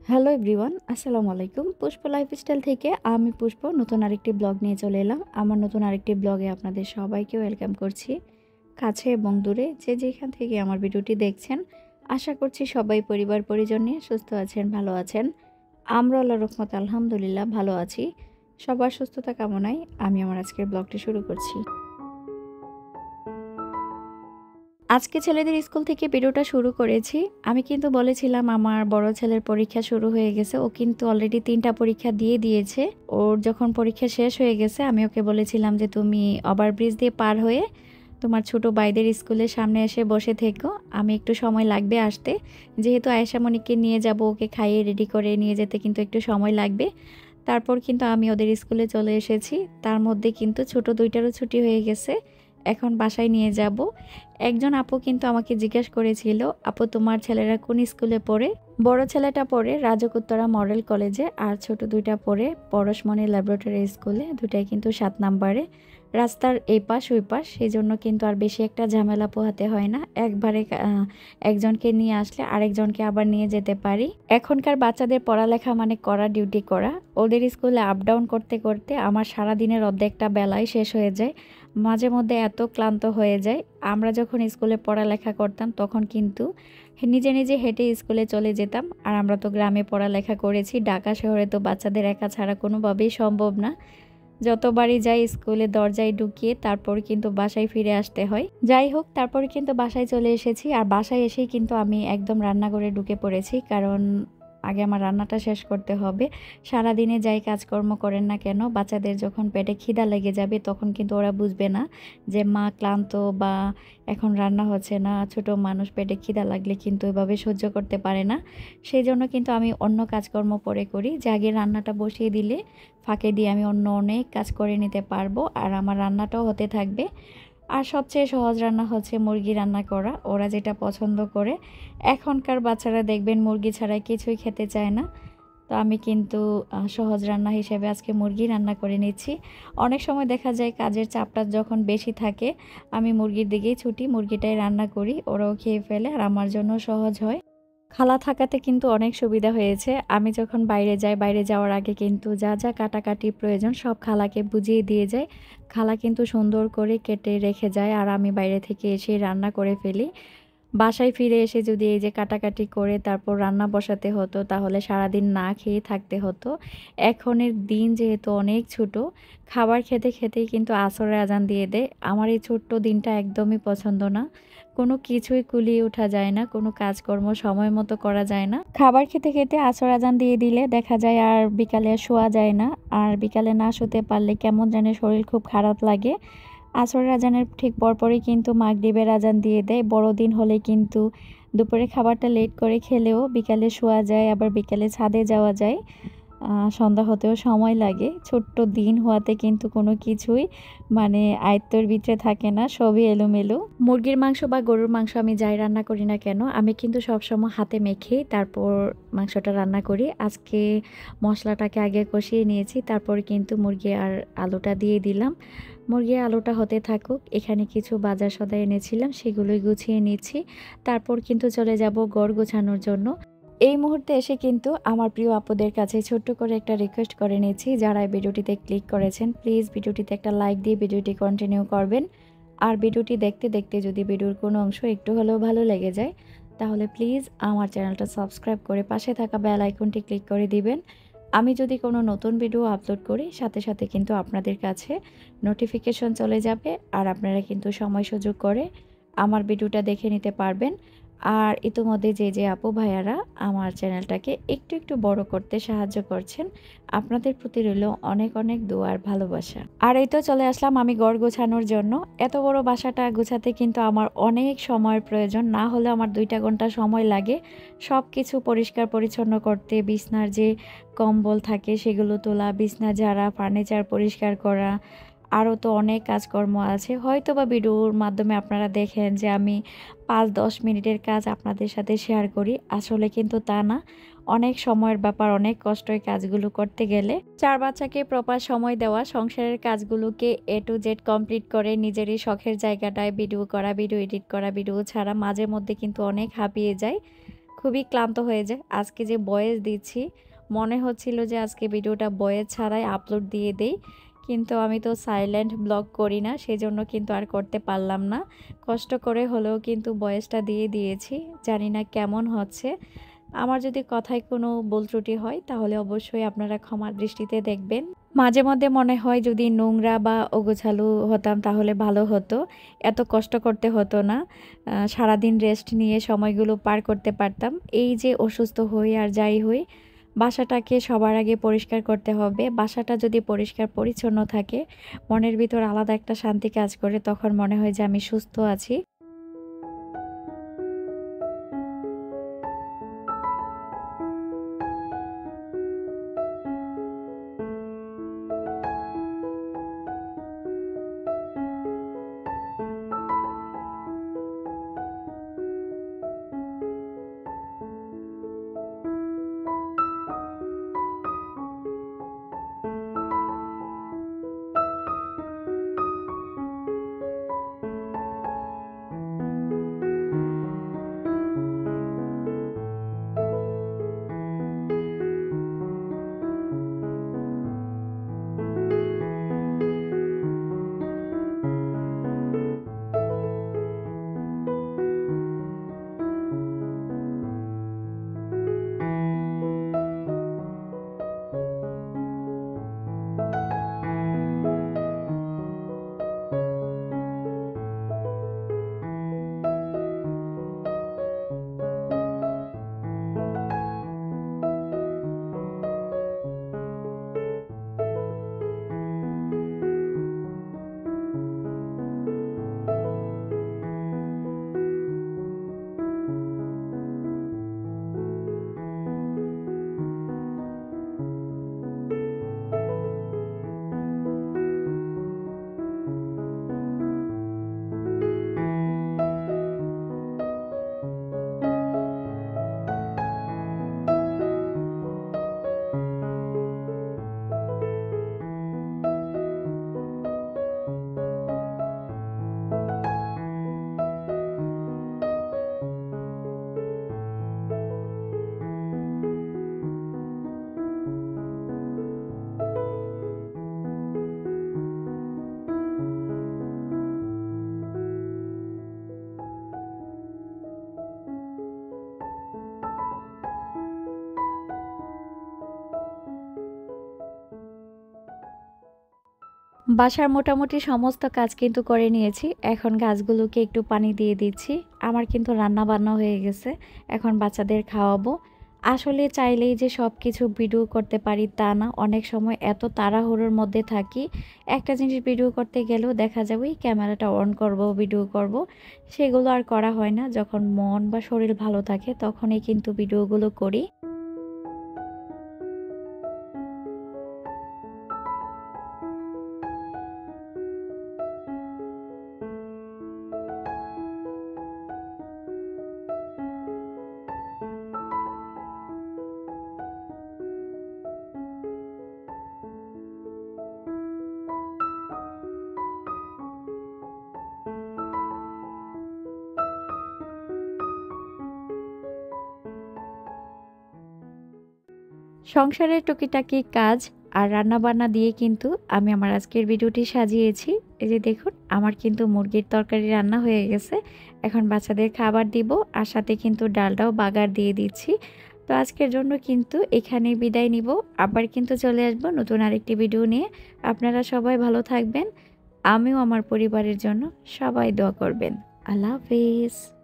Hello everyone, আসসালামু আলাইকুম। পুষ্প lifestyle থেকে আমি পুষ্প নতুন আরেকটি ব্লগ নিয়ে চলে এলাম। আমার নতুন আরেকটি ব্লগে আপনাদের সবাইকে ওয়েলকাম করছি, কাছে এবং দূরে যে যেখান থেকে আমার ভিডিওটি দেখছেন। আশা করছি সবাই পরিবার পরিজন নিয়ে সুস্থ আছেন, ভালো আছেন। আমরা আল্লাহর রহমতে আলহামদুলিল্লাহ ভালো আছি। সবার সুস্থতা কামনায় আমি আমার আজকের ব্লগটি শুরু করছি। আজকে ছেলেদের স্কুল থেকে ভিডিওটা শুরু করেছি। আমি কিন্তু বলেছিলাম আমার বড় ছেলের পরীক্ষা শুরু হয়ে গেছে। ও কিন্তু অলরেডি ৩টা পরীক্ষা দিয়ে দিয়েছে। ওর যখন পরীক্ষা শেষ হয়ে গেছে আমি ওকে বলেছিলাম যে তুমি ওভারব্রিজ দিয়ে পার হয়ে তোমার ছোট ভাইদের স্কুলের সামনে এসে বসে থেকো। আমি একটু সময় লাগবে আসতে। যেহেতু আয়েশা মনিকে নিয়ে যাব, ওকে খাইয়ে রেডি করে নিয়ে যেতে কিন্তু একটু সময় লাগবে। তারপর কিন্তু আমি ওদের স্কুলে চলে এসেছি। তার মধ্যে কিন্তু ছোট দুইটারও ছুটি হয়ে গেছে। এখন বাসায় নিয়ে যাব। একজন আপু কিন্তু আমাকে জিজ্ঞেস করেছিল, আপু তোমার ছেলেরা কোন স্কুলে পড়ে? বড় ছেলেটা পড়ে রাজকুত্তরা মডেল কলেজে, আর ছোট দুইটা পড়ে পরশমণি ল্যাবরেটরি স্কুলে। দুটাই কিন্তু 7 নাম্বারে। রাস্তার এই পাশ ওই পাশ, সেই জন্য কিন্তু আর বেশি একটা ঝামেলা পোহাতে হয় না। একবারে একজনকে নিয়ে আসলে আরেকজনকে আবার নিয়ে যেতে পারি। এখনকার বাচ্চাদের পড়ালেখা মানে করা, ডিউটি করা। ওদের স্কুলে আপ ডাউন করতে করতে আমার সারাদিনের অর্ধেকটা বেলায় শেষ হয়ে যায়। মাঝে মধ্যে এত ক্লান্ত হয়ে যায়। আমরা যখন স্কুলে পড়ালেখা করতাম তখন কিন্তু নিজে নিজে হেঁটে স্কুলে চলে যেতাম। আর আমরা তো গ্রামে পড়ালেখা করেছি, ঢাকা শহরে তো বাচ্চাদের একা ছাড়া কোনোভাবেই সম্ভব না। যতবারই যাই স্কুলে দরজায় ঢুকিয়ে তারপর কিন্তু বাসায় ফিরে আসতে হয়। যাই হোক, তারপর কিন্তু বাসায় চলে এসেছি। আর বাসায় এসেই কিন্তু আমি একদম রান্নাঘরে ঢুকে পড়েছি, কারণ আগে আমার রান্নাটা শেষ করতে হবে। সারাদিনে যাই কাজকর্ম করেন না কেন, বাচ্চাদের যখন পেটে খিদা লেগে যাবে তখন কিন্তু ওরা বুঝবে না যে মা ক্লান্ত বা এখন রান্না হচ্ছে না। ছোট মানুষ পেটে খিদা লাগলে কিন্তু এভাবে সহ্য করতে পারে না। সেই জন্য কিন্তু আমি অন্য কাজকর্ম পরে করি, যে আগে রান্নাটা বসিয়ে দিলে ফাঁকে দিয়ে আমি অন্য অনেক কাজ করে নিতে পারবো, আর আমার রান্নাটাও হতে থাকবে। আর সবচেয়ে সহজ রান্না হচ্ছে মুরগি রান্না করা, ওরা যেটা পছন্দ করে। এখনকার বাচ্চারা দেখবেন মুরগি ছাড়া কিছুই খেতে চায় না। তো আমি কিন্তু সহজ রান্না হিসেবে আজকে মুরগি রান্না করে নিচ্ছি। অনেক সময় দেখা যায় কাজের চাপটা যখন বেশি থাকে আমি মুরগির দিকেই ছুটি, মুরগিটাই রান্না করি, ওরাও খেয়ে ফেলে আর আমার জন্য সহজ হয়। খালা থাকাতে কিন্তু অনেক সুবিধা হয়েছে। আমি যখন বাইরে যাই, বাইরে যাওয়ার আগে কিন্তু যা যা কাটাকাটি প্রয়োজন সব খালাকে বুঝিয়ে দিয়ে যায়। খালা কিন্তু সুন্দর করে কেটে রেখে যায়, আর আমি বাইরে থেকে এসে রান্না করে ফেলি। বাসায় ফিরে এসে যদি এই যে কাটাকাটি করে তারপর রান্না বসাতে হতো, তাহলে সারাদিন না খেয়ে থাকতে হতো। এখনের দিন যেহেতু অনেক ছোট, খাবার খেতে খেতেই কিন্তু আসরের আজান দিয়ে দেয়। আমার এই ছোট্ট দিনটা একদমই পছন্দ না। কোনো কিছুই কুলিয়ে ওঠা যায় না, কোনো কাজকর্ম সময় মতো করা যায় না। খাবার খেতে খেতে আসর আজান দিয়ে দিলে দেখা যায় আর বিকালে শোয়া যায় না। আর বিকালে না শুতে পারলে কেমন জানে শরীর খুব খারাপ লাগে। আসরের আজানের ঠিক পরপরই কিন্তু মাগরিবের আজান দিয়ে দেয়। বড়দিন হলে কিন্তু দুপুরে খাবারটা লেট করে খেলেও বিকালে শোয়া যায়, আবার বিকালে ছাদে যাওয়া যায়। সন্ধ্যা হতেও সময় লাগে। ছোট্ট দিন হওয়াতে কিন্তু কোনো কিছুই মানে আয়ত্তের ভিতরে থাকে না, সবই এলোমেলো। মুরগির মাংস বা গরুর মাংস আমি যাই রান্না করি না কেন, আমি কিন্তু সবসময় হাতে মেখেই তারপর মাংসটা রান্না করি। আজকে মশলাটাকে আগে কষিয়ে নিয়েছি, তারপর কিন্তু মুরগি আর আলুটা দিয়ে দিলাম। মুরগি আলুটা হতে থাকুক। এখানে কিছু বাজার সদাই এনেছিলাম, সেগুলোই গুছিয়ে নিচ্ছি। তারপর কিন্তু চলে যাব ঘর গোছানোর জন্য। এই মুহূর্তে এসে কিন্তু আমার প্রিয় আপুদের কাছে ছোট্ট করে একটা রিকোয়েস্ট করে নিয়েছি, যারা ভিডিওটিতে ক্লিক করেছেন প্লিজ ভিডিওটিতে একটা লাইক দিয়ে ভিডিওটি কন্টিনিউ করবেন। আর ভিডিওটি দেখতে দেখতে যদি ভিডিওর কোনো অংশ একটু হলেও ভালো লেগে যায়, তাহলে প্লিজ আমার চ্যানেলটা সাবস্ক্রাইব করে পাশে থাকা বেল আইকনটি ক্লিক করে দিবেন। আমি যদি কোনো নতুন ভিডিও আপলোড করি সাথে সাথে কিন্তু আপনাদের কাছে নোটিফিকেশন চলে যাবে, আর আপনারা কিন্তু সময় সুযোগ করে আমার ভিডিওটা দেখে নিতে পারবেন। আর ইতিমধ্যে যে যে আপু ভাইয়ারা আমার চ্যানেলটাকে একটু একটু বড় করতে সাহায্য করছেন, আপনাদের প্রতি রইল অনেক অনেক দোয়ার ভালোবাসা। আর এই তো চলে আসলাম আমি ঘর গোছানোর জন্য। এত বড় বাসাটা গোছাতে কিন্তু আমার অনেক সময়ের প্রয়োজন, না হলে আমার 2টা ঘন্টা সময় লাগে সব কিছু পরিষ্কার পরিচ্ছন্ন করতে। বিছনার যে কম্বল থাকে সেগুলো তোলা, বিছনা ঝাড়া, ফার্নিচার পরিষ্কার করা, আরও তো অনেক কাজকর্ম আছে। হয়তো বা ভিডিওর মাধ্যমে আপনারা দেখেন যে আমি 5-10 মিনিটের কাজ আপনাদের সাথে শেয়ার করি, আসলে কিন্তু তা না। অনেক সময়ের ব্যাপার, অনেক কষ্টের কাজগুলো করতে গেলে। 4 বাচ্চাকে প্রপার সময় দেওয়া, সংসারের কাজগুলোকে A to Z কমপ্লিট করে নিজেরই শখের জায়গাটায় ভিডিও করা, ভিডিও এডিট করা, ভিডিও ছাড়া মাঝে মধ্যে কিন্তু অনেক হাঁপিয়ে যায়। খুবই ক্লান্ত হয়ে যায়। আজকে যে ভয়েস দিচ্ছি, মনে হচ্ছিল যে আজকে ভিডিওটা ভয়েস ছাড়াই আপলোড দিয়ে দেই। কিন্তু আমি তো সাইলেন্ট ব্লগ করি না, সেজন্য কিন্তু আর করতে পারলাম না। কষ্ট করে হলেও কিন্তু ভয়েসটা দিয়ে দিয়েছি। জানি না কেমন হচ্ছে। আমার যদি কথায় কোনো ভুল ত্রুটি হয় তাহলে অবশ্যই আপনারা ক্ষমার দৃষ্টিতে দেখবেন। মাঝে মধ্যে মনে হয় যদি নোংরা বা অগোছালো হতাম তাহলে ভালো হতো। এত কষ্ট করতে হতো না। সারাদিন রেস্ট নিয়ে সময়গুলো পার করতে পারতাম। এই যে অসুস্থ হই আর যাই হই, বাসাটাকে সবার আগে পরিষ্কার করতে হবে। বাসাটা যদি পরিষ্কার পরিচ্ছন্ন থাকে, মনের ভিতর আলাদা একটা শান্তি কাজ করে। তখন মনে হয় যে আমি সুস্থ আছি। বাসার মোটামুটি সমস্ত কাজ কিন্তু করে নিয়েছি। এখন গাছগুলোকে একটু পানি দিয়ে দিচ্ছি। আমার কিন্তু রান্না বান্না হয়ে গেছে। এখন বাচ্চাদের খাওয়াবো। আসলে চাইলেই যে সব কিছু ভিডিও করতে পারি তা না। অনেক সময় এত তাড়াহুড়োর মধ্যে থাকি। একটা জিনিস ভিডিও করতে গেলেও দেখা যাবে ক্যামেরাটা অন করব, ভিডিও করব। সেগুলো আর করা হয় না। যখন মন বা শরীর ভালো থাকে তখনই কিন্তু ভিডিওগুলো করি। সংসারের টুকিটাকি কাজ আর রান্নাবান্না দিয়ে কিন্তু আমি আমার আজকের ভিডিওটি সাজিয়েছি। এই যে দেখুন, আমার কিন্তু মুরগির তরকারি রান্না হয়ে গেছে। এখন বাচ্চাদের খাবার দিব আর সাথে কিন্তু ডালটাও বাগার দিয়ে দিচ্ছি। তো আজকের জন্য কিন্তু এখানেই বিদায় নিব। আবার কিন্তু চলে আসবো নতুন আরেকটি ভিডিও নিয়ে। আপনারা সবাই ভালো থাকবেন। আমিও আমার পরিবারের জন্য সবাই দোয়া করবেন। আল্লাহ হাফেজ।